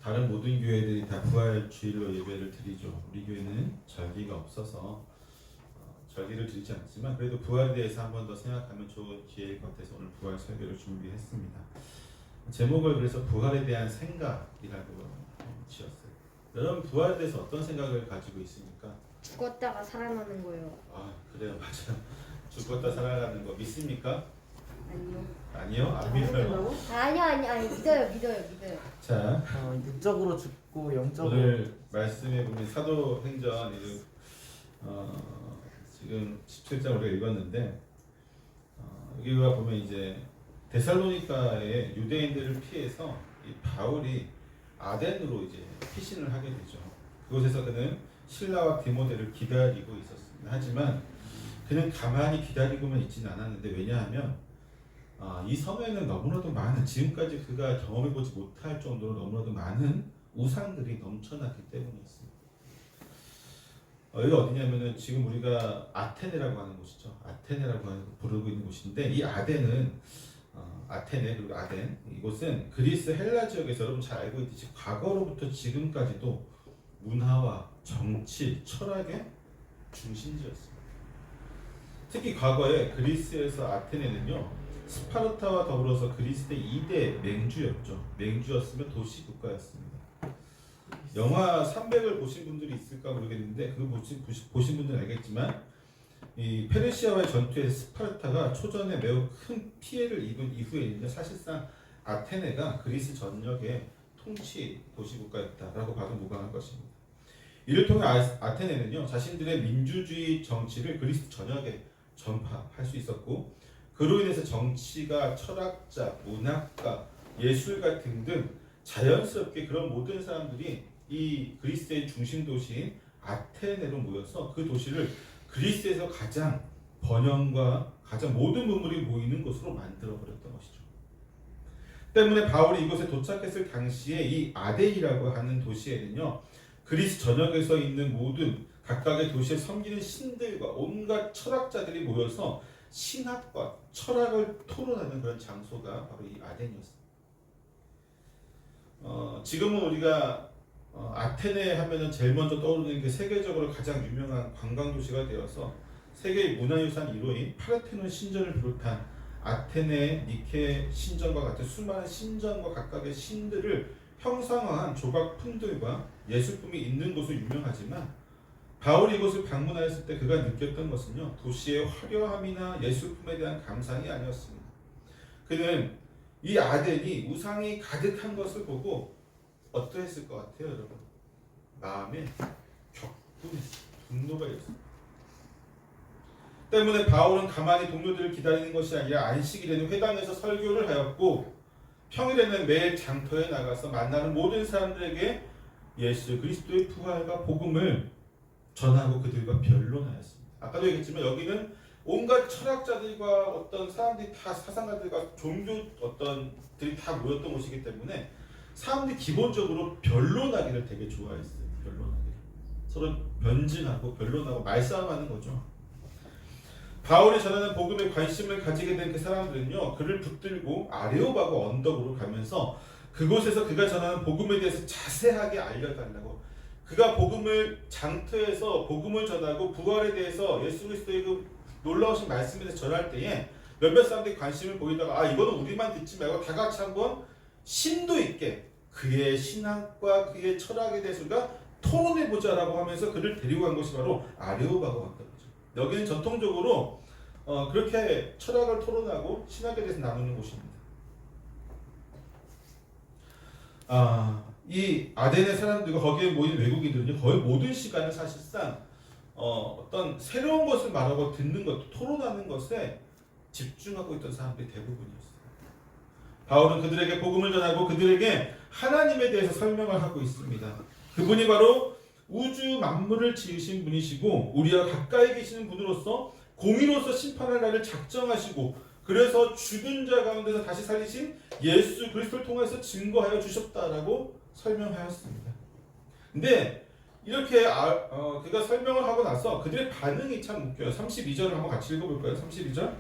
다른 모든 교회들이 다 부활주일로 예배를 드리죠. 우리 교회는 절기가 없어서 절기를 드리지 않지만 그래도 부활에 대해서 한 번 더 생각하면 좋은 기회일 것 같아서 오늘 부활 설교를 준비했습니다. 제목을 그래서 부활에 대한 생각이라고 지었어요. 여러분 부활에 대해서 어떤 생각을 가지고 있습니까? 죽었다가 살아나는 거예요. 아 그래요, 맞아요. 죽었다 살아가는 거 믿습니까? 아니요. 아니요, 안 믿어요. 아니요. 믿어요. 자, 육적으로 죽고 영적으로 오늘 말씀해 보면 사도행전 지금 17장 우리가 읽었는데 여기가 보면 이제 데살로니가의 유대인들을 피해서 이 바울이 아덴으로 이제 피신을 하게 되죠. 그곳에서 그는 실라와 디모데를 기다리고 있었습니다. 하지만 그는 가만히 기다리고만 있지는 않았는데 왜냐하면 이 섬에는 너무나도 많은 지금까지 그가 경험해보지 못할 정도로 너무나도 많은 우상들이 넘쳐났기 때문이었습니다. 여기가 어디냐면은 지금 우리가 아테네라고 하는 곳이죠. 아테네라고 부르고 있는 곳인데 이 아덴은 아테네 그리고 아덴 이곳은 그리스 헬라 지역에서 여러분 잘 알고 있듯이 과거로부터 지금까지도 문화와 정치, 철학의 중심지였습니다. 특히 과거에 그리스에서 아테네는요 스파르타와 더불어서 그리스의 2대 맹주였죠. 맹주였으면 도시 국가였습니다. 영화 300을 보신 분들이 있을까 모르겠는데 그거 보신 분들은 알겠지만 이 페르시아와의 전투에서 스파르타가 초전에 매우 큰 피해를 입은 이후에 사실상 아테네가 그리스 전역의 통치 도시 국가였다라고 봐도 무방할 것입니다. 이를 통해 아테네는요 자신들의 민주주의 정치를 그리스 전역에 전파할 수 있었고 그로 인해서 정치가 철학자, 문학가, 예술가 등등 자연스럽게 그런 모든 사람들이 이 그리스의 중심 도시인 아테네로 모여서 그 도시를 그리스에서 가장 번영과 가장 모든 문물이 모이는 곳으로 만들어버렸던 것이죠. 때문에 바울이 이곳에 도착했을 당시에 이 아덴이라고 하는 도시에는요 그리스 전역에서 있는 모든 각각의 도시에 섬기는 신들과 온갖 철학자들이 모여서 신학과 철학을 토론하는 그런 장소가 바로 이 아덴이었습니다. 지금은 우리가 아테네 하면은 제일 먼저 떠오르는 게 세계적으로 가장 유명한 관광 도시가 되어서 세계 문화유산 1호인 파르테논 신전을 비롯한 아테네, 니케 신전과 같은 수많은 신전과 각각의 신들을 형상화한 조각품들과 예술품이 있는 곳으로 유명하지만 바울이 이곳을 방문하였을 때 그가 느꼈던 것은요 도시의 화려함이나 예술품에 대한 감상이 아니었습니다. 그는 이 아덴이 우상이 가득한 것을 보고 어떠했을 것 같아요, 여러분? 마음에 격분했어요. 분노가 있었어요. 때문에 바울은 가만히 동료들을 기다리는 것이 아니라 안식일에는 회당에서 설교를 하였고 평일에는 매일 장터에 나가서 만나는 모든 사람들에게 예수 그리스도의 부활과 복음을 전하고 그들과 변론하였습니다. 아까도 얘기했지만 여기는 온갖 철학자들과 어떤 사람들이 다 사상가들과 종교 어떤들이 다 모였던 곳이기 때문에 사람들이 기본적으로 변론하기를 되게 좋아했어요. 변론하기를. 서로 변증하고 변론하고 말싸움하는 거죠. 바울이 전하는 복음에 관심을 가지게 된 그 사람들은요 그를 붙들고 아레오바고 언덕으로 가면서 그곳에서 그가 전하는 복음에 대해서 자세하게 알려달라고 그가 복음을 장터에서 복음을 전하고 부활에 대해서 예수 그리스도의 그 놀라우신 말씀에 대해서 전할 때에 몇몇 사람들이 관심을 보이다가 이거는 우리만 듣지 말고 다 같이 한번 심도 있게 그의 신학과 그의 철학에 대해서 우리가 토론해보자라고 하면서 그를 데리고 간 것이 바로 아레오바고 왔던 거죠. 여기는 전통적으로 그렇게 철학을 토론하고 신학에 대해서 나누는 곳입니다. 이 아덴의 사람들과 거기에 모인 외국인들은요 거의 모든 시간을 사실상 어떤 새로운 것을 말하고 듣는 것, 토론하는 것에 집중하고 있던 사람들이 대부분이었어요. 바울은 그들에게 복음을 전하고 그들에게 하나님에 대해서 설명을 하고 있습니다. 그분이 바로 우주 만물을 지으신 분이시고 우리와 가까이 계시는 분으로서 공의로서 심판할 날을 작정하시고 그래서 죽은 자 가운데서 다시 살리신 예수 그리스도를 통해서 증거하여 주셨다라고 설명하였습니다. 근데 이렇게 그가 설명을 하고 나서 그들의 반응이 참 웃겨요. 32절을 한번 같이 읽어볼까요? 32절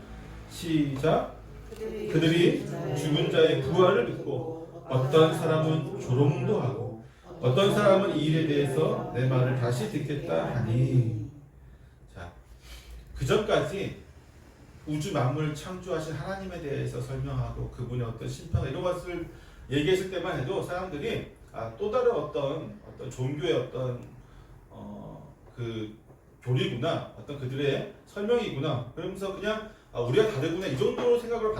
시작. 그들이 죽은 자의 부활을 믿고 어떤 사람은 조롱도 하고 어떤 사람은 이 일에 대해서 내 말을 다시 듣겠다 하니. 자, 그 전까지 우주 만물을 창조하신 하나님에 대해서 설명하고 그분의 어떤 심판 이런 것을 얘기했을 때만 해도 사람들이 또 다른 어떤 종교의 어떤 그 교리구나, 어떤 그들의 설명이구나, 그러면서 그냥 우리가 다르구나 이 정도로 생각을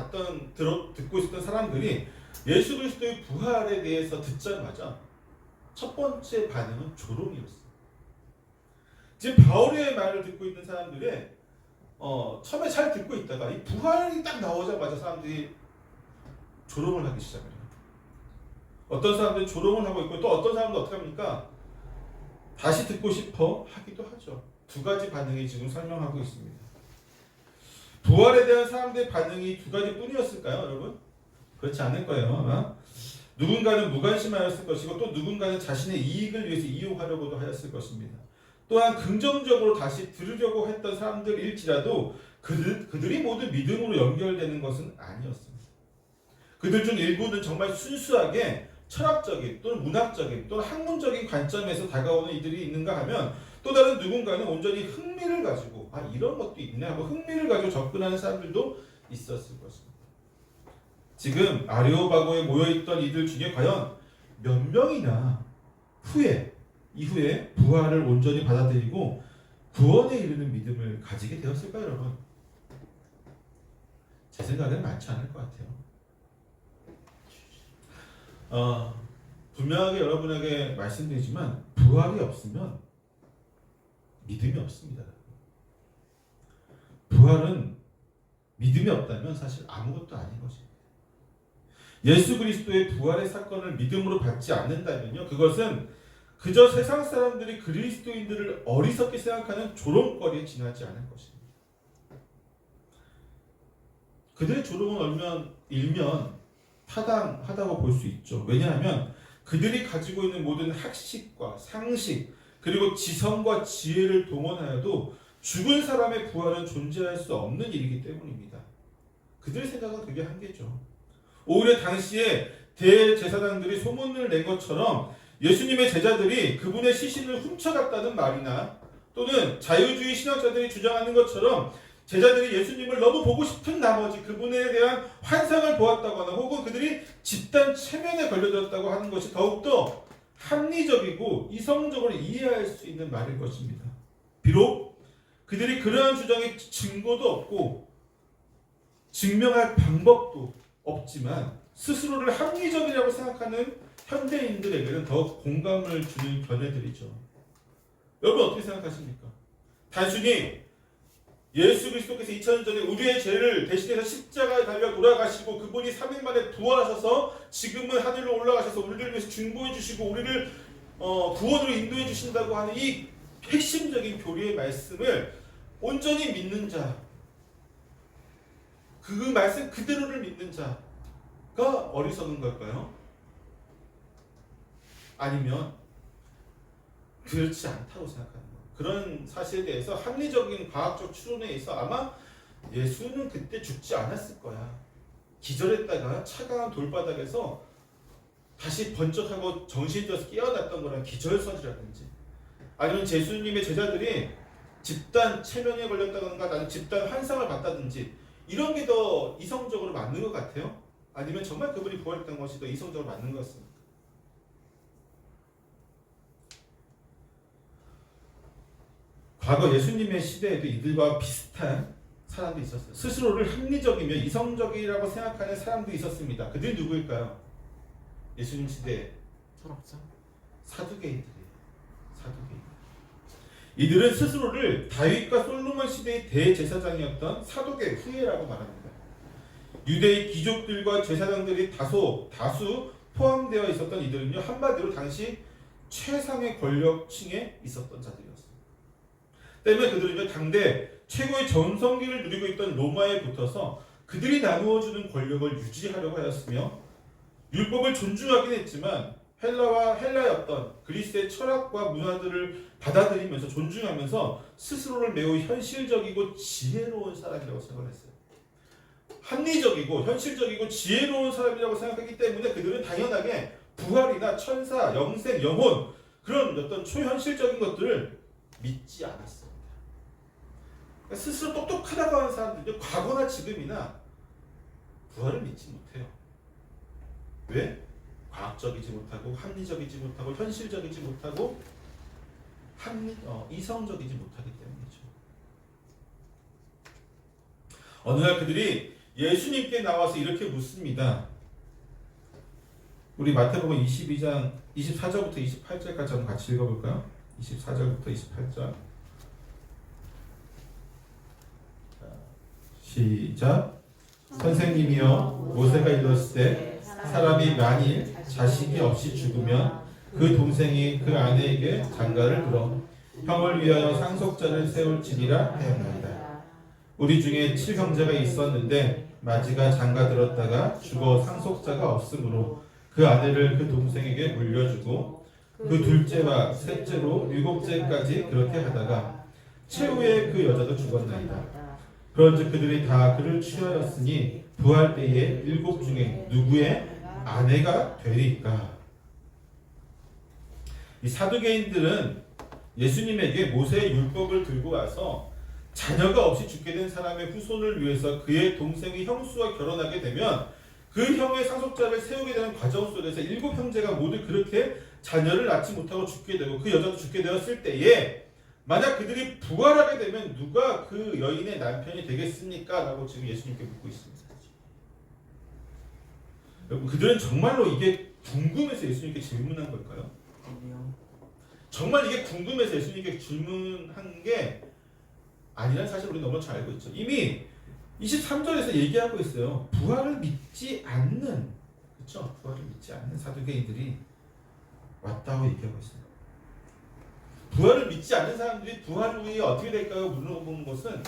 듣고 있었던 사람들이 예수 그리스도의 부활에 대해서 듣자마자 첫 번째 반응은 조롱이었어요. 지금 바울의 말을 듣고 있는 사람들의 처음에 잘 듣고 있다가 이 부활이 딱 나오자마자 사람들이 조롱을 하기 시작해요. 어떤 사람들은 조롱을 하고 있고 또 어떤 사람도 어떻게 합니까? 다시 듣고 싶어 하기도 하죠. 두 가지 반응이 지금 설명하고 있습니다. 부활에 대한 사람들의 반응이 두 가지뿐이었을까요, 여러분? 그렇지 않을 거예요. 아마 누군가는 무관심하였을 것이고 또 누군가는 자신의 이익을 위해서 이용하려고도 하였을 것입니다. 또한 긍정적으로 다시 들으려고 했던 사람들일지라도 그들이 모두 믿음으로 연결되는 것은 아니었습니다. 그들 중 일부는 정말 순수하게 철학적인 또는 문학적인 또는 학문적인 관점에서 다가오는 이들이 있는가 하면 또 다른 누군가는 온전히 흥미를 가지고 이런 것도 있네 하고 흥미를 가지고 접근하는 사람들도 있었을 것입니다. 지금 아레오바고에 모여있던 이들 중에 과연 몇 명이나 이후에 부활을 온전히 받아들이고 구원에 이르는 믿음을 가지게 되었을까요, 여러분? 제 생각에는 많지 않을 것 같아요. 분명하게 여러분에게 말씀드리지만 부활이 없으면 믿음이 없습니다. 부활은 믿음이 없다면 사실 아무것도 아닌 것입니다. 예수 그리스도의 부활의 사건을 믿음으로 받지 않는다면요, 그것은 그저 세상 사람들이 그리스도인들을 어리석게 생각하는 조롱거리에 지나지 않을 것입니다. 그들의 조롱은 일면 타당하다고 볼 수 있죠. 왜냐하면 그들이 가지고 있는 모든 학식과 상식 그리고 지성과 지혜를 동원하여도 죽은 사람의 부활은 존재할 수 없는 일이기 때문입니다. 그들의 생각은 그게 한계죠. 오히려 당시에 대제사장들이 소문을 낸 것처럼 예수님의 제자들이 그분의 시신을 훔쳐갔다는 말이나 또는 자유주의 신학자들이 주장하는 것처럼 제자들이 예수님을 너무 보고 싶은 나머지 그분에 대한 환상을 보았다거나 혹은 그들이 집단 체면에 걸려들었다고 하는 것이 더욱더 합리적이고 이성적으로 이해할 수 있는 말일 것입니다. 비록 그들이 그러한 주장에 증거도 없고 증명할 방법도 없지만 스스로를 합리적이라고 생각하는 현대인들에게는 더욱 공감을 주는 견해들이죠. 여러분 어떻게 생각하십니까? 단순히 예수 그리스도께서 2000년 전에 우리의 죄를 대신해서 십자가에 달려 돌아가시고 그분이 3일 만에 부활하셔서 지금은 하늘로 올라가셔서 우리를 위해서 중보해 주시고 우리를 구원으로 인도해 주신다고 하는 이 핵심적인 교리의 말씀을 온전히 믿는 자, 그 말씀 그대로를 믿는 자가 어리석은 걸까요? 아니면 그렇지 않다고 생각하는 거예요. 그런 사실에 대해서 합리적인 과학적 추론에 의해서 아마 예수는 그때 죽지 않았을 거야. 기절했다가 차가운 돌바닥에서 다시 번쩍하고 정신이 들어서 깨어났던 거란 기절설이라든지 아니면 예수님의 제자들이 집단 체면에 걸렸다든가 아니면 집단 환상을 봤다든지 이런 게 더 이성적으로 맞는 것 같아요? 아니면 정말 그분이 부활했던 것이 더 이성적으로 맞는 것 같습니까? 과거 예수님의 시대에도 이들과 비슷한 사람들이 있었어요. 스스로를 합리적이며 이성적이라고 생각하는 사람들이 있었습니다. 그들이 누구일까요? 예수님 시대에 철학자? 사두개인들이에요. 사두개인. 이들은 스스로를 다윗과 솔로몬 시대의 대제사장이었던 사두개 후예라고 말합니다. 유대의 귀족들과 제사장들이 다수 포함되어 있었던 이들은요, 한마디로 당시 최상의 권력층에 있었던 자들이었습니다. 때문에 그들은요, 당대 최고의 전성기를 누리고 있던 로마에 붙어서 그들이 나누어주는 권력을 유지하려고 하였으며 율법을 존중하긴 했지만 헬라의 어떤 그리스의 철학과 문화들을 받아들이면서 존중하면서 스스로를 매우 현실적이고 지혜로운 사람이라고 생각했어요. 합리적이고 현실적이고 지혜로운 사람이라고 생각하기 때문에 그들은 당연하게 부활이나 천사, 영생, 영혼 그런 어떤 초현실적인 것들을 믿지 않았습니다. 그러니까 스스로 똑똑하다고 하는 사람들이 과거나 지금이나 부활을 믿지 못해요. 왜? 과학적이지 못하고 합리적이지 못하고 현실적이지 못하고 이성적이지 못하기 때문이죠. 어느 날 그들이 예수님께 나와서 이렇게 묻습니다. 우리 마태복음 22장 24절부터 28절까지 한번 같이 읽어볼까요? 24절부터 28절 시작. 선생님이여, 모세가 이르렀을 때 사람이 만일 자식이 없이 죽으면 그 동생이 그 아내에게 장가를 들어 형을 위하여 상속자를 세울지니라 하였나이다. 우리 중에 7형제가 있었는데 마지가 장가 들었다가 죽어 상속자가 없으므로 그 아내를 그 동생에게 물려주고 그 둘째와 셋째로 7째까지 그렇게 하다가 최후에 그 여자도 죽었나이다. 그런즉 그들이 다 그를 취하였으니 부활 때에 7 중에 누구의 아내가 되리까? 이 사두개인들은 예수님에게 모세의 율법을 들고 와서 자녀가 없이 죽게 된 사람의 후손을 위해서 그의 동생이 형수와 결혼하게 되면 그 형의 상속자를 세우게 되는 과정 속에서 7 형제가 모두 그렇게 자녀를 낳지 못하고 죽게 되고 그 여자도 죽게 되었을 때에 만약 그들이 부활하게 되면 누가 그 여인의 남편이 되겠습니까? 라고 지금 예수님께 묻고 있습니다. 여러분, 그들은 정말로 이게 궁금해서 예수님께 질문한 걸까요? 정말 이게 궁금해서 예수님께 질문한 게 아니란 사실 우리 너무 잘 알고 있죠. 이미 23절에서 얘기하고 있어요. 부활을 믿지 않는, 그렇죠? 부활을 믿지 않는 사두개인들이 왔다고 얘기하고 있어요. 부활을 믿지 않는 사람들이 부활 후에 어떻게 될까요? 물어보는 것은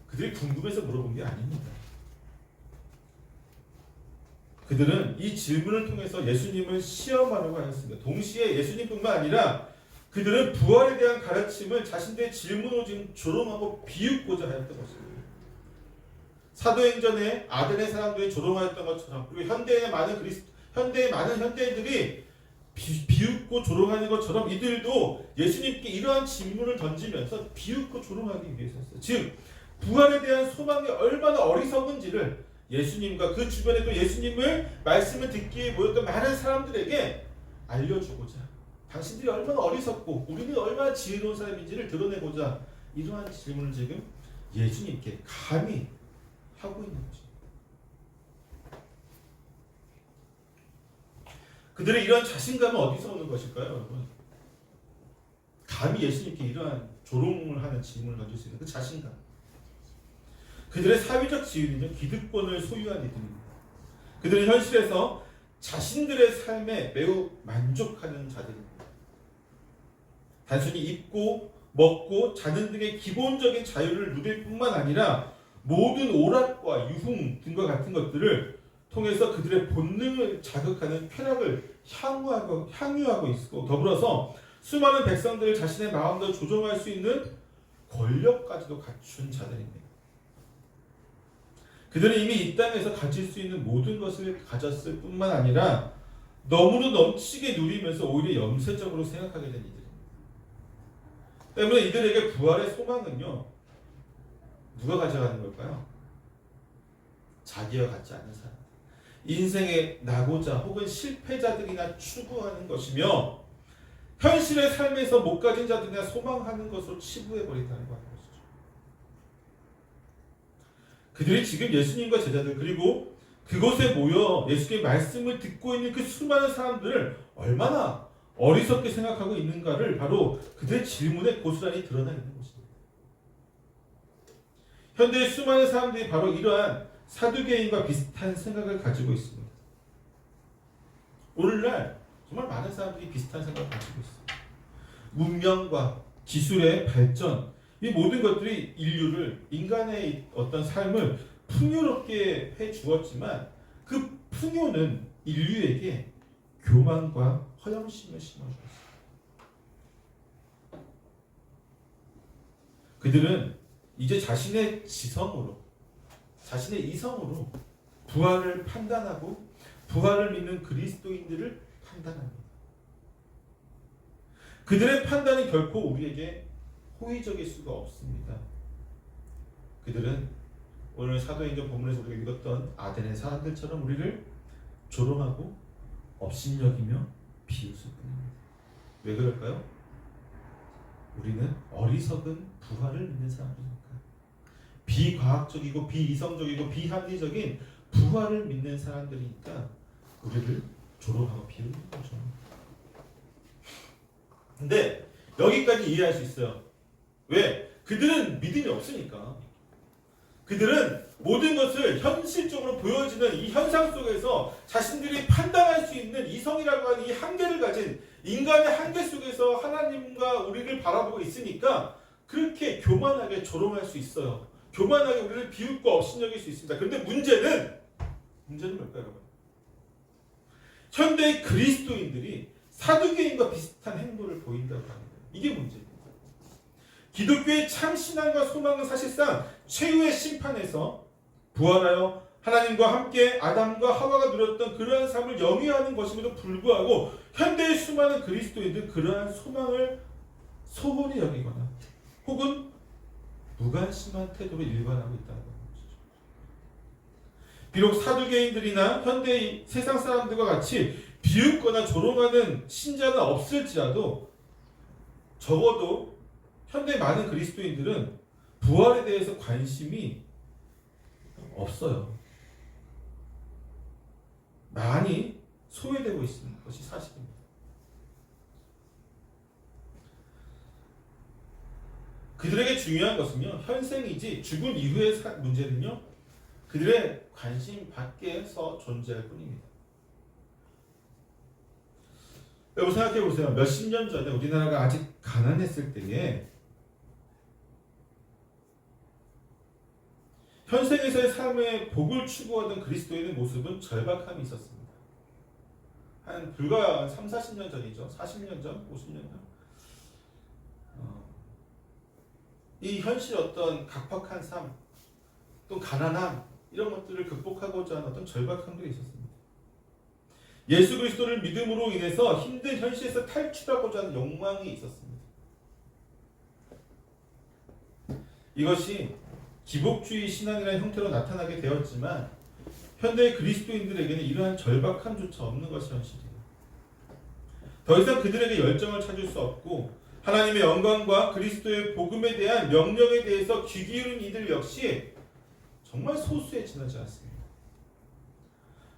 그들이 궁금해서 물어본 게 아닙니다. 그들은 이 질문을 통해서 예수님을 시험하려고 하였습니다. 동시에 예수님뿐만 아니라 그들은 부활에 대한 가르침을 자신들의 질문으로 지금 조롱하고 비웃고자 하였던 것입니다. 사도행전에 아덴의 사람들이 조롱하였던 것처럼, 그리고 현대의 많은 현대인들이 비웃고 조롱하는 것처럼 이들도 예수님께 이러한 질문을 던지면서 비웃고 조롱하기 위해서였어요. 즉 부활에 대한 소망이 얼마나 어리석은지를 예수님과 그 주변에 또 예수님을 말씀을 듣기 위해 모였던 많은 사람들에게 알려주고자, 당신들이 얼마나 어리석고 우리는 얼마나 지혜로운 사람인지를 드러내고자 이러한 질문을 지금 예수님께 감히 하고 있는 거죠. 그들의 이러한 자신감은 어디서 오는 것일까요, 여러분? 감히 예수님께 이러한 조롱을 하는 질문을 던질 수 있는 그 자신감. 그들의 사회적 지위는요, 기득권을 소유한 이들입니다. 그들은 현실에서 자신들의 삶에 매우 만족하는 자들입니다. 단순히 입고 먹고 자는 등의 기본적인 자유를 누릴 뿐만 아니라 모든 오락과 유흥 등과 같은 것들을 통해서 그들의 본능을 자극하는 쾌락을 향유하고 있고, 더불어서 수많은 백성들을 자신의 마음대로 조종할 수 있는 권력까지도 갖춘 자들입니다. 그들은 이미 이 땅에서 가질 수 있는 모든 것을 가졌을 뿐만 아니라 너무도 넘치게 누리면서 오히려 염세적으로 생각하게 된 이들입니다. 때문에 이들에게 부활의 소망은요, 누가 가져가는 걸까요? 자기와 같지 않은 사람, 인생에 나고자 혹은 실패자들이나 추구하는 것이며 현실의 삶에서 못 가진 자들이나 소망하는 것으로 치부해버린다는 거 아니겠죠. 그들이 지금 예수님과 제자들, 그리고 그곳에 모여 예수님의 말씀을 듣고 있는 그 수많은 사람들을 얼마나 어리석게 생각하고 있는가를 바로 그들의 질문에 고스란히 드러나있는 것입니다. 현대의 수많은 사람들이 바로 이러한 사두개인과 비슷한 생각을 가지고 있습니다. 오늘날 정말 많은 사람들이 비슷한 생각을 가지고 있습니다. 문명과 기술의 발전, 이 모든 것들이 인간의 어떤 삶을 풍요롭게 해 주었지만 그 풍요는 인류에게 교만과 허영심을 심어주었습니다. 그들은 이제 자신의 지성으로, 자신의 이성으로 부활을 판단하고 부활을 믿는 그리스도인들을 판단합니다. 그들의 판단이 결코 우리에게 호의적일 수가 없습니다. 그들은 오늘 사도행전 본문에서 우리가 읽었던 아덴의 사람들처럼 우리를 조롱하고 업신여기며 비웃을 뿐입니다. 왜 그럴까요? 우리는 어리석은 부활을 믿는 사람들이니까. 비과학적이고 비이성적이고 비합리적인 부활을 믿는 사람들이니까 우리를 조롱하고 비웃는 거죠. 근데 여기까지 이해할 수 있어요. 왜? 그들은 믿음이 없으니까. 그들은 모든 것을 현실적으로 보여지는 이 현상 속에서 자신들이 판단할 수 있는 이성이라고 하는 이 한계를 가진 인간의 한계 속에서 하나님과 우리를 바라보고 있으니까 그렇게 교만하게 조롱할 수 있어요. 교만하게 우리를 비웃고 업신여길 수 있습니다. 그런데 문제는 뭘까요, 여러분? 현대의 그리스도인들이 사두개인과 비슷한 행보를 보인다고 합니다. 이게 문제입니다. 기독교의 참 신앙과 소망은 사실상 최후의 심판에서 부활하여 하나님과 함께 아담과 하와가 누렸던 그러한 삶을 영위하는 것임에도 불구하고 현대의 수많은 그리스도인들은 그러한 소망을 소홀히 여기거나 혹은 무관심한 태도로 일관하고 있다는 것이죠. 비록 사두개인들이나 현대의 세상 사람들과 같이 비웃거나 조롱하는 신자는 없을지라도 적어도 현대 많은 그리스도인들은 부활에 대해서 관심이 없어요. 많이 소외되고 있는 것이 사실입니다. 그들에게 중요한 것은요, 현생이지 죽은 이후의 문제는요, 그들의 관심 밖에서 존재할 뿐입니다. 여러분 생각해 보세요. 몇십 년 전에 우리나라가 아직 가난했을 때에 현생에서의 삶의 복을 추구하던 그리스도인의 모습은 절박함이 있었습니다. 한 불과 3, 40년 전이죠. 40년 전, 50년 전. 이 현실 어떤 각박한 삶, 또 가난함 이런 것들을 극복하고자 하는 어떤 절박함들이 있었습니다. 예수 그리스도를 믿음으로 인해서 힘든 현실에서 탈출하고자 하는 욕망이 있었습니다. 이것이 기복주의 신앙이라는 형태로 나타나게 되었지만 현대 그리스도인들에게는 이러한 절박함조차 없는 것이 현실이에요. 더 이상 그들에게 열정을 찾을 수 없고 하나님의 영광과 그리스도의 복음에 대한 명령에 대해서 귀 기울인 이들 역시 정말 소수에 지나지 않습니다.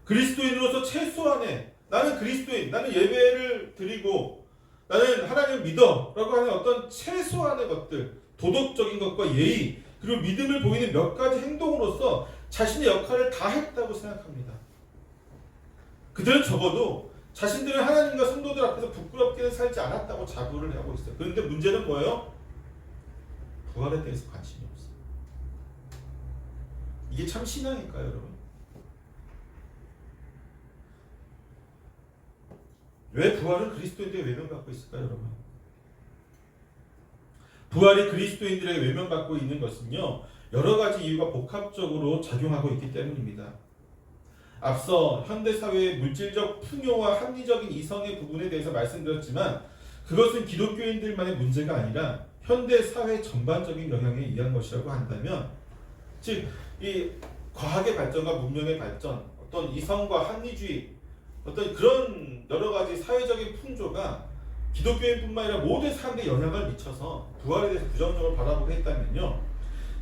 그리스도인으로서 최소한의 나는 그리스도인, 나는 예배를 드리고 나는 하나님을 믿어 라고 하는 어떤 최소한의 것들, 도덕적인 것과 예의 그리고 믿음을 보이는 몇 가지 행동으로서 자신의 역할을 다 했다고 생각합니다. 그들은 적어도 자신들은 하나님과 성도들 앞에서 부끄럽게는 살지 않았다고 자부를 하고 있어요. 그런데 문제는 뭐예요? 부활에 대해서 관심이 없어요. 이게 참 신앙일까요, 여러분? 왜 부활은 그리스도인들에게 외면받고 있을까요, 여러분? 부활이 그리스도인들에게 외면받고 있는 것은요, 여러 가지 이유가 복합적으로 작용하고 있기 때문입니다. 앞서 현대사회의 물질적 풍요와 합리적인 이성의 부분에 대해서 말씀드렸지만 그것은 기독교인들만의 문제가 아니라 현대사회 전반적인 영향에 의한 것이라고 한다면 즉, 이 과학의 발전과 문명의 발전, 어떤 이성과 합리주의, 어떤 그런 여러 가지 사회적인 풍조가 기독교인뿐만 아니라 모든 사람들에 영향을 미쳐서 부활에 대해서 부정적으로 바라보게 했다면요,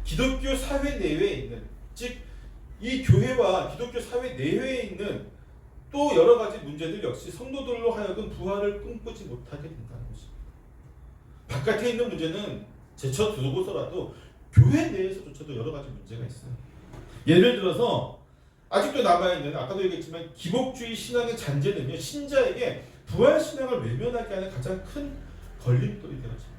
기독교 사회 내외에 있는, 즉 이 교회와 기독교 사회 내외에 있는 또 여러 가지 문제들 역시 성도들로 하여금 부활을 꿈꾸지 못하게 된다는 것입니다. 바깥에 있는 문제는 제쳐두고서라도 교회 내에서조차도 여러 가지 문제가 있어요. 예를 들어서 아직도 남아있는, 아까도 얘기했지만 기복주의 신앙의 잔재는요, 신자에게 부활 신앙을 외면하게 하는 가장 큰 걸림돌이 되어집니다.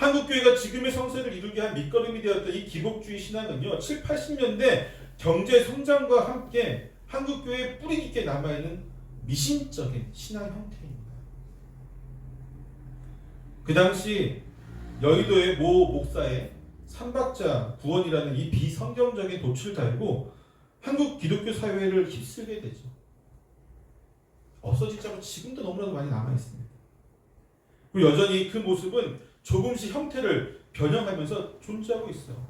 한국교회가 지금의 성세를 이루게 한 밑거름이 되었던 이 기복주의 신앙은요, 7, 80년대 경제 성장과 함께 한국교회에 뿌리 깊게 남아있는 미신적인 신앙 형태입니다. 그 당시 여의도의 모 목사의 삼박자 구원이라는 이 비성경적인 돛을 달고 한국 기독교 사회를 휩쓸게 되죠. 없어지지 않고 지금도 너무나도 많이 남아 있습니다. 그리고 여전히 그 모습은 조금씩 형태를 변형하면서 존재하고 있어요.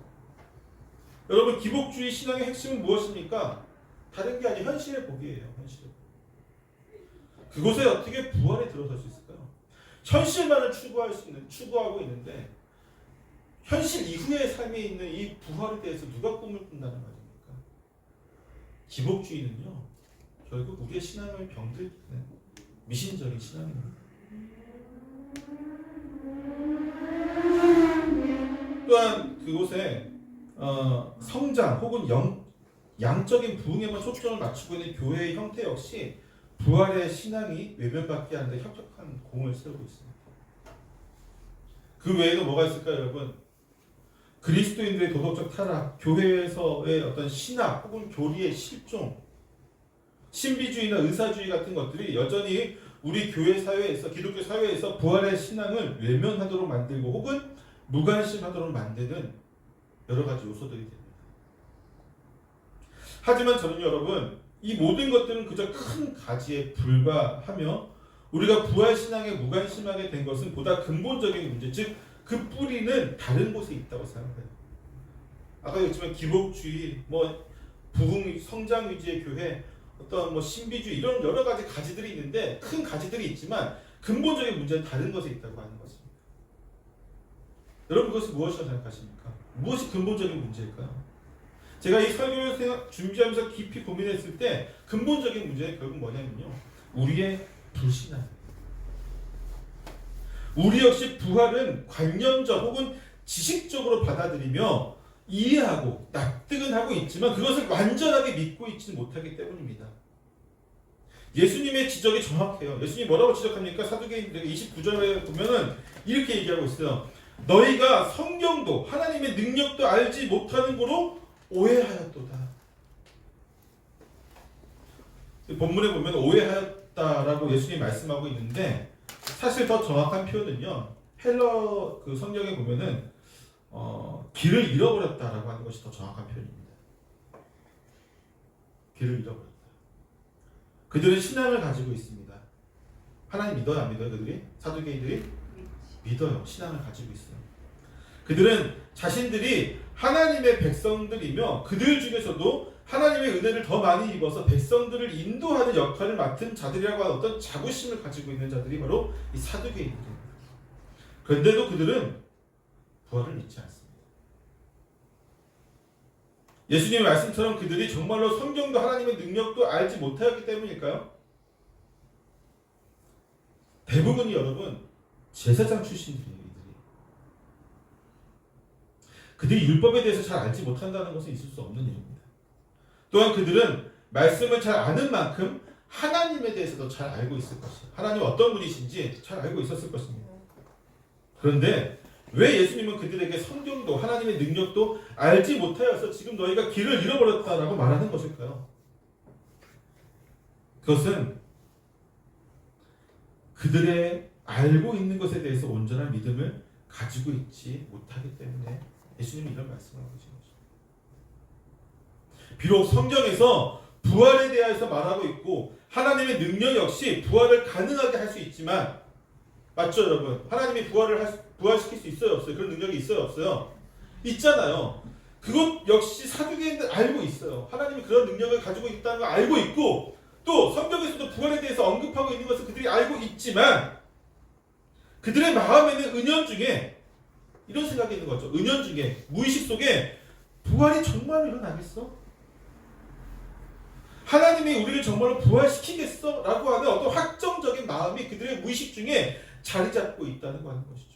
여러분, 기복주의 신앙의 핵심은 무엇입니까? 다른 게 아니라 현실의 복이에요. 현실의 복. 그곳에 어떻게 부활에 들어설 수 있을까요? 현실만을 추구하고 있는데 현실 이후의 삶에 있는 이 부활에 대해서 누가 꿈을 꾼다는 말입니까? 기복주의는요, 결국 우리의 신앙을 병들게 하는 미신적인 신앙입니다. 또한 그곳에 성장 혹은 양적인 부흥에만 초점을 맞추고 있는 교회의 형태 역시 부활의 신앙이 외면받게 하는 데 협력한 공을 세우고 있습니다. 그 외에도 뭐가 있을까요, 여러분? 그리스도인들의 도덕적 타락, 교회에서의 어떤 신학 혹은 교리의 실종, 신비주의나 의사주의 같은 것들이 여전히 우리 교회 사회에서, 기독교 사회에서 부활의 신앙을 외면하도록 만들고 혹은 무관심하도록 만드는 여러 가지 요소들이 됩니다. 하지만 저는 여러분, 이 모든 것들은 그저 큰 가지에 불과하며 우리가 부활 신앙에 무관심하게 된 것은 보다 근본적인 문제, 즉 그 뿌리는 다른 곳에 있다고 생각해요. 아까 얘기했지만 기복주의, 부흥, 성장 위주의 교회, 어떤 신비주의 이런 여러 가지 가지들이 있는데 큰 가지들이 있지만 근본적인 문제는 다른 것에 있다고 하는 것입니다. 여러분, 그것이 무엇이라고 생각하십니까? 무엇이 근본적인 문제일까요? 제가 이 설교를 준비하면서 깊이 고민했을 때 근본적인 문제는 결국 뭐냐면요, 우리의 불신앙입니다. 우리 역시 부활은 관념적 혹은 지식적으로 받아들이며 이해하고 납득은 하고 있지만 그것을 완전하게 믿고 있지는 못하기 때문입니다. 예수님의 지적이 정확해요. 예수님이 뭐라고 지적합니까? 사두개인들에게 29절에 보면은 이렇게 얘기하고 있어요. 너희가 성경도 하나님의 능력도 알지 못하는 거로 오해하였도다. 본문에 보면 오해하였다라고 예수님이 말씀하고 있는데 사실 더 정확한 표현은요, 헬러 그 성경에 보면은 길을 잃어버렸다라고 하는 것이 더 정확한 표현입니다. 길을 잃어버렸다. 그들은 신앙을 가지고 있습니다. 하나님 믿어요, 안 믿어요? 그들이? 사두개인들이 믿어요. 신앙을 가지고 있어요. 그들은 자신들이 하나님의 백성들이며 그들 중에서도 하나님의 은혜를 더 많이 입어서 백성들을 인도하는 역할을 맡은 자들이라고 하는 어떤 자부심을 가지고 있는 자들이 바로 이 사두개인들입니다. 그런데도 그들은 부활을 믿지 않습니다. 예수님의 말씀처럼 그들이 정말로 성경도 하나님의 능력도 알지 못하였기 때문일까요? 대부분이 여러분 제사장 출신들이에요. 그들이 율법에 대해서 잘 알지 못한다는 것은 있을 수 없는 일입니다. 또한 그들은 말씀을 잘 아는 만큼 하나님에 대해서도 잘 알고 있을 것이에요. 하나님 어떤 분이신지 잘 알고 있었을 것입니다. 그런데 왜 예수님은 그들에게 성경도 하나님의 능력도 알지 못하여서 지금 너희가 길을 잃어버렸다라고 말하는 것일까요? 그것은 그들의 알고 있는 것에 대해서 온전한 믿음을 가지고 있지 못하기 때문에 예수님이 이런 말씀을 하고 계신 거죠. 비록 성경에서 부활에 대해서 말하고 있고 하나님의 능력 역시 부활을 가능하게 할 수 있지만, 맞죠 여러분? 하나님이 부활시킬 수 있어요 없어요? 그런 능력이 있어요 없어요? 있잖아요. 그것 역시 사두개인들 알고 있어요. 하나님이 그런 능력을 가지고 있다는 걸 알고 있고 또 성경에서도 부활에 대해서 언급하고 있는 것을 그들이 알고 있지만 그들의 마음에는 은연중에 이런 생각이 있는 거죠. 은연중에 무의식 속에 부활이 정말로 일어나겠어? 하나님이 우리를 정말로 부활시키겠어? 라고 하는 어떤 확정적인 마음이 그들의 무의식 중에 자리 잡고 있다는 거 하는 것이죠.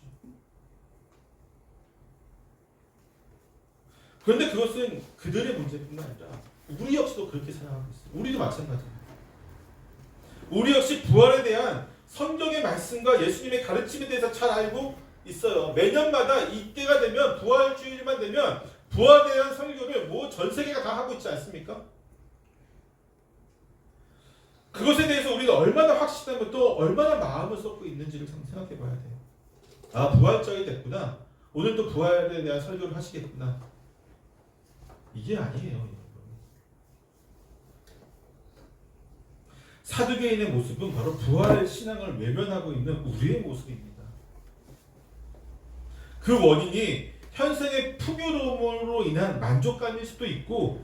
그런데 그것은 그들의 문제뿐만 아니라 우리 역시도 그렇게 생각하고 있어요. 우리도 마찬가지입니다. 우리 역시 부활에 대한 성경의 말씀과 예수님의 가르침에 대해서 잘 알고 있어요. 매년마다 이때가 되면 부활주일만 되면 부활에 대한 설교를 전 세계가 다 하고 있지 않습니까? 그것에 대해서 우리가 얼마나 확신하면 또 얼마나 마음을 쏟고 있는지를 생각해 봐야 돼요. 아, 부활절이 됐구나. 오늘 또 부활에 대한 설교를 하시겠구나. 이게 아니에요, 여러분. 사두개인의 모습은 바로 부활의 신앙을 외면하고 있는 우리의 모습입니다. 그 원인이 현생의 풍요로움으로 인한 만족감일 수도 있고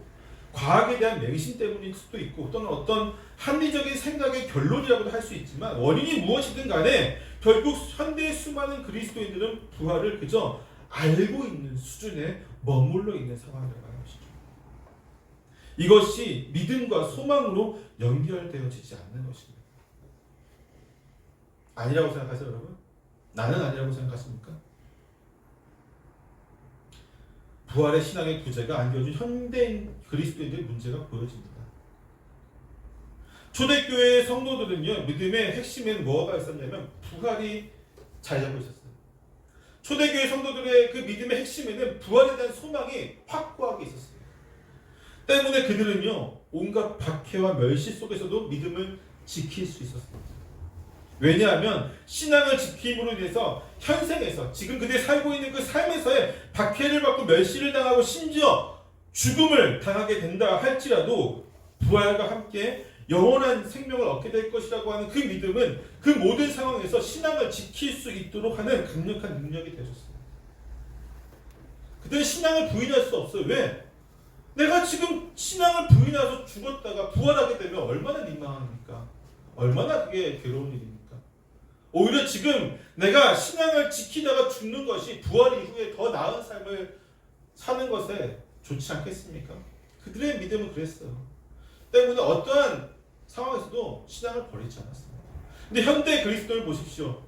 과학에 대한 맹신 때문일 수도 있고 또는 어떤 합리적인 생각의 결론이라고도 할 수 있지만 원인이 무엇이든 간에 결국 현대의 수많은 그리스도인들은 부활을 그저 알고 있는 수준에 머물러 있는 상황이라고 하는 것이죠. 이것이 믿음과 소망으로 연결되어지지 않는 것입니다. 아니라고 생각하세요, 여러분? 나는 아니라고 생각하십니까? 부활의 신앙의 구제가 안겨준 현대인 그리스도인들의 문제가 보여집니다. 초대교회의 성도들은요, 믿음의 핵심에는 뭐가 있었냐면 부활이 자리 잡고 있었어요. 초대교회 성도들의 그 믿음의 핵심에는 부활에 대한 소망이 확고하게 있었어요. 때문에 그들은요, 온갖 박해와 멸시 속에서도 믿음을 지킬 수 있었습니다. 왜냐하면 신앙을 지킴으로 인해서 현생에서 지금 그들이 살고 있는 그 삶에서의 박해를 받고 멸시를 당하고 심지어 죽음을 당하게 된다 할지라도 부활과 함께 영원한 생명을 얻게 될 것이라고 하는 그 믿음은 그 모든 상황에서 신앙을 지킬 수 있도록 하는 강력한 능력이 되셨어요. 그들은 신앙을 부인할 수 없어요. 왜? 내가 지금 신앙을 부인해서 죽었다가 부활하게 되면 얼마나 민망합니까? 얼마나 그게 괴로운 일입니까? 오히려 지금 내가 신앙을 지키다가 죽는 것이 부활 이후에 더 나은 삶을 사는 것에 좋지 않겠습니까? 그들의 믿음은 그랬어요. 때문에 어떠한 상황에서도 신앙을 버리지 않았습니다. 근데 현대 그리스도를 보십시오.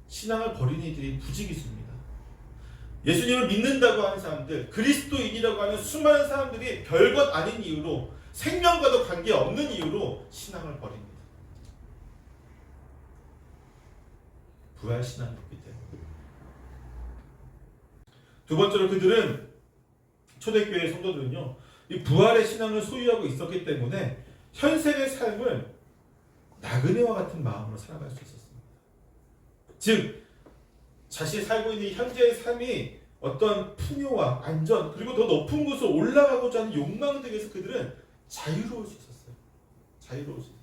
신앙을 버리는 이들이 부지기수입니다. 예수님을 믿는다고 하는 사람들, 그리스도인이라고 하는 수많은 사람들이 별것 아닌 이유로 생명과도 관계없는 이유로 신앙을 버립니다. 부활 신앙이 없기 때문에. 두 번째로 그들은 초대교회 성도들은요, 이 부활의 신앙을 소유하고 있었기 때문에 현생의 삶을 나그네와 같은 마음으로 살아갈 수 있었습니다. 즉 자신이 살고 있는 현재의 삶이 어떤 풍요와 안전 그리고 더 높은 곳으로 올라가고자 하는 욕망 등에서 그들은 자유로울 수 있었어요. 자유로울 수 있었어요.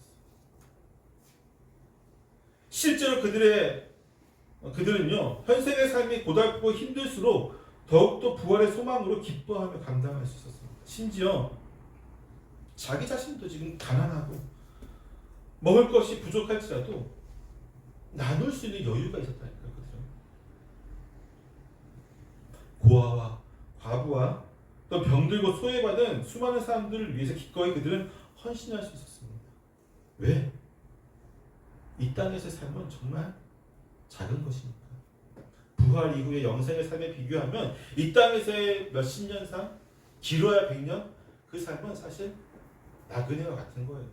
실제로 그들은요, 현생의 삶이 고달프고 힘들수록 더욱더 부활의 소망으로 기뻐하며 감당할 수 있었습니다. 심지어 자기 자신도 지금 가난하고 먹을 것이 부족할지라도 나눌 수 있는 여유가 있었다니까요. 그들은 고아와 과부와 또 병들고 소외받은 수많은 사람들을 위해서 기꺼이 그들은 헌신할 수 있었습니다. 왜? 이 땅에서의 삶은 정말 작은 것입니까? 부활 이후의 영생의 삶에 비교하면 이 땅에서의 몇십 년 상, 길어야 100년, 그 삶은 사실 나그네와 같은 거예요.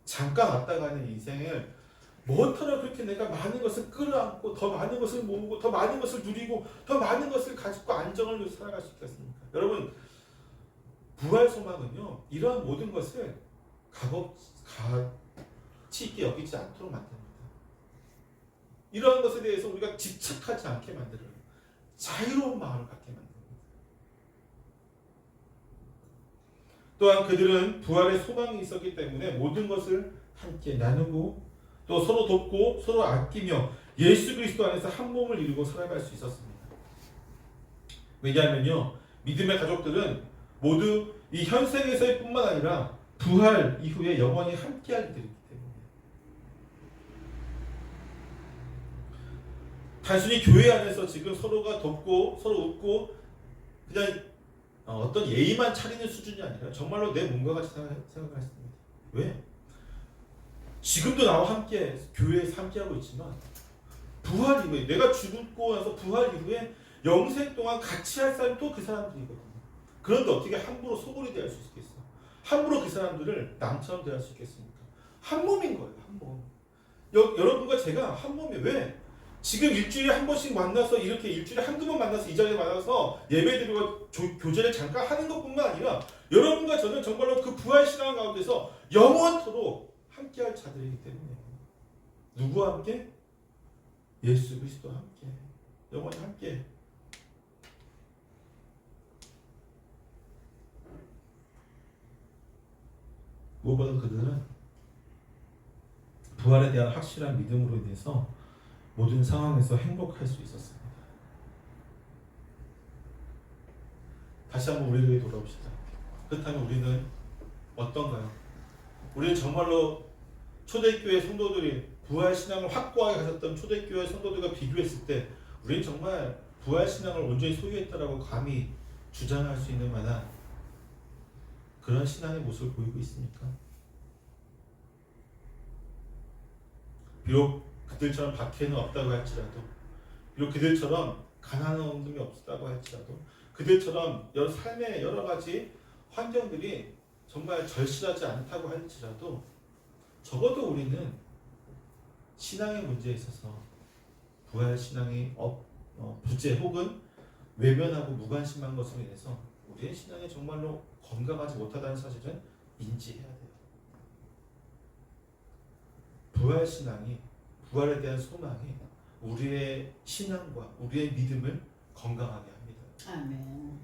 잠깐 왔다 가는 인생을 뭐더러 그렇게 내가 많은 것을 끌어안고 더 많은 것을 모으고 더 많은 것을 누리고 더 많은 것을 가지고 안정을 위해서 살아갈 수 있겠습니까? 여러분, 부활 소망은요, 이러한 모든 것을 값어치 있게 여기지 않도록 만듭니다. 이러한 것에 대해서 우리가 집착하지 않게 만들어요. 자유로운 마음을 갖게 만듭니다. 또한 그들은 부활의 소망이 있었기 때문에 모든 것을 함께 나누고 또 서로 돕고 서로 아끼며 예수 그리스도 안에서 한 몸을 이루고 살아갈 수 있었습니다. 왜냐하면요, 믿음의 가족들은 모두 이 현생에서의 뿐만 아니라 부활 이후에 영원히 함께할 이들이기 때문에 단순히 교회 안에서 지금 서로가 돕고 서로 웃고 그냥 어떤 예의만 차리는 수준이 아니라 정말로 내 몸과 같이 생각을 했습니다. 왜? 지금도 나와 함께 교회에서 함께하고 있지만 부활 이후에 내가 죽고 나서 부활 이후에 영생 동안 같이 할 사람이 또 그 사람들이거든요. 그런데 어떻게 함부로 소홀히 대할 수 있겠어? 함부로 그 사람들을 남처럼 대할 수 있겠습니까? 한 몸인 거예요. 한 몸. 여러분과 제가 한 몸이 왜? 지금 일주일에 한 번씩 만나서 이렇게 일주일에 한두 번 만나서 이 자리에 만나서 예배드리고 교제를 잠깐 하는 것뿐만 아니라 여러분과 저는 정말로 그 부활 신앙 가운데서 영원토록 함께할 자들이기 때문에 누구와 함께? 예수 그리스도와 함께 영원히 함께. 무엇보다 그들은 부활에 대한 확실한 믿음으로 인해서 모든 상황에서 행복할 수 있었습니다. 다시 한번 우리에게 돌아옵시다. 그렇다면 우리는 어떤가요? 우리는 정말로 초대교회 성도들이 부활 신앙을 확고하게 가졌던 초대교회 성도들과 비교했을 때 우리는 정말 부활 신앙을 온전히 소유했다라고 감히 주장할 수 있는 만한 그런 신앙의 모습을 보이고 있습니까? 비록 그들처럼 박해는 없다고 할지라도, 비록 그들처럼 가난한 어둠이 없다고 할지라도, 그들처럼 삶의 여러 가지 환경들이 정말 절실하지 않다고 할지라도 적어도 우리는 신앙의 문제에 있어서 부활 신앙이 부재 혹은 외면하고 무관심한 것으로 인해서 우리의 신앙이 정말로 건강하지 못하다는 사실은 인지해야 돼요. 부활 신앙이, 부활에 대한 소망이 우리의 신앙과 우리의 믿음을 건강하게 합니다. 아멘.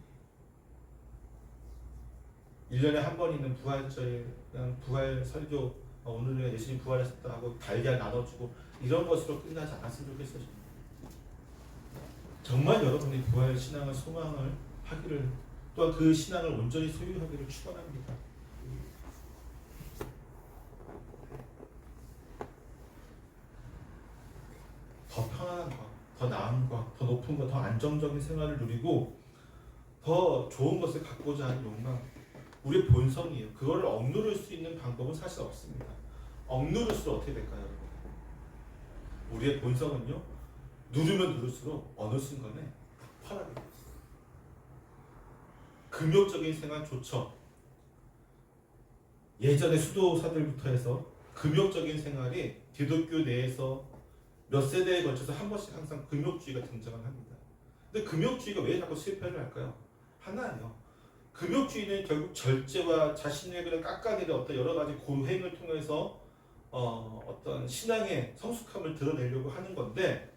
1년에 한 번 있는 부활절, 그냥 부활 설교, 오늘은 예수님 부활했다 하고 달걀 나눠주고 이런 것으로 끝나지 않았으면 좋겠어요. 정말 여러분이 부활 신앙을 소망을 하기를, 또한 그 신앙을 온전히 소유하기를 축원합니다. 더 편안한 것, 더 나은 것, 더 높은 것, 더 안정적인 생활을 누리고 더 좋은 것을 갖고자 하는 욕망, 우리의 본성이에요. 그거를 억누를 수 있는 방법은 사실 없습니다. 억누를수록 어떻게 될까요, 여러분? 우리의 본성은요, 누르면 누를수록 어느 순간에 폭발하게 돼요. 금욕적인 생활 좋죠. 예전에 수도사들부터 해서 금욕적인 생활이 기독교 내에서 몇 세대에 걸쳐서 한 번씩 항상 금욕주의가 등장을 합니다. 근데 금욕주의가 왜 자꾸 실패를 할까요? 하나예요. 금욕주의는 결국 절제와 자신의 그런 깎아내린 어떤 여러 가지 고행을 통해서 어떤 신앙의 성숙함을 드러내려고 하는 건데,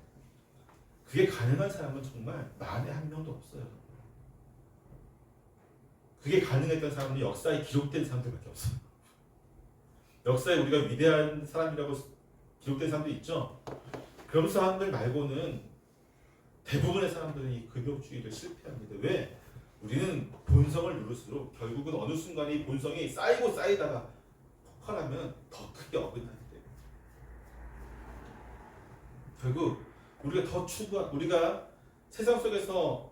그게 가능한 사람은 정말 만에 한 명도 없어요. 그게 가능했던 사람은 역사에 기록된 사람들밖에 없어요. 역사에 우리가 위대한 사람이라고 기록된 사람도 있죠. 그런 사람들 말고는 대부분의 사람들은 이 금욕주의를 실패합니다. 왜? 우리는 본성을 누를수록 결국은 어느 순간 이 본성이 쌓이고 쌓이다가 폭발하면 더 크게 어긋나게 돼요. 결국 우리가 더 우리가 세상 속에서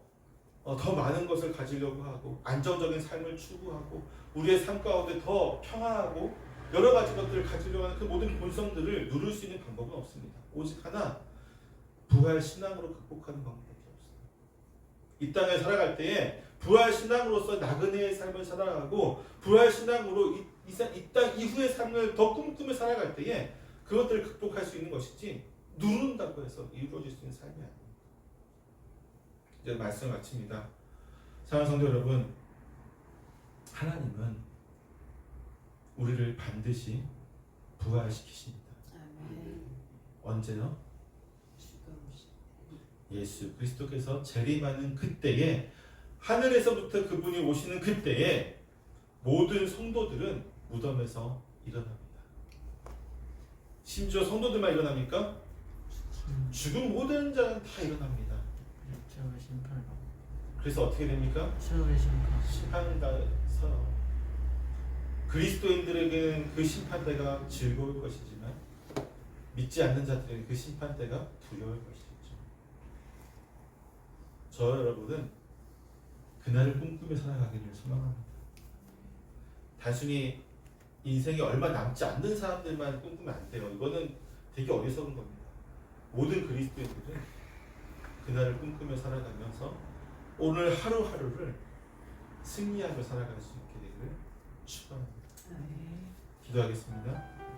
더 많은 것을 가지려고 하고 안정적인 삶을 추구하고 우리의 삶 가운데 더 평안하고 여러 가지 것들을 가지려고 하는 그 모든 본성들을 누를 수 있는 방법은 없습니다. 오직 하나, 부활 신앙으로 극복하는 방법밖에 없어요. 이 땅에 살아갈 때에 부활 신앙으로서 나그네의 삶을 살아가고 부활 신앙으로 이 땅 이후의 삶을 더 꿈꾸며 살아갈 때에 그것들을 극복할 수 있는 것이지 누른다고 해서 이루어질 수 있는 삶이 아닙니다. 이제 말씀 마칩니다. 사랑하는 성도 여러분, 하나님은 우리를 반드시 부활시키십니다. 아멘. 언제요? 죽어오시. 예수 그리스도께서 재림하는 그때에, 하늘에서부터 그분이 오시는 그때에 모든 성도들은 무덤에서 일어납니다. 심지어 성도들만 일어납니까? 죽은 모든 자는 다 일어납니다. 최후의 심판. 그래서 어떻게 됩니까? 최후의 심판. 심판가에서 그리스도인들에게는 그 심판대가 즐거울 것이지만 믿지 않는 자들에게 그 심판대가 두려울 것이죠. 저 여러분은 그날을 꿈꾸며 살아가기를 소망합니다. 단순히 인생이 얼마 남지 않는 사람들만 꿈꾸면 안 돼요. 이거는 되게 어리석은 겁니다. 모든 그리스도인들은 그날을 꿈꾸며 살아가면서 오늘 하루하루를 승리하며 살아갈 수 있게 되기를 축원합니다. 아멘. 기도하겠습니다.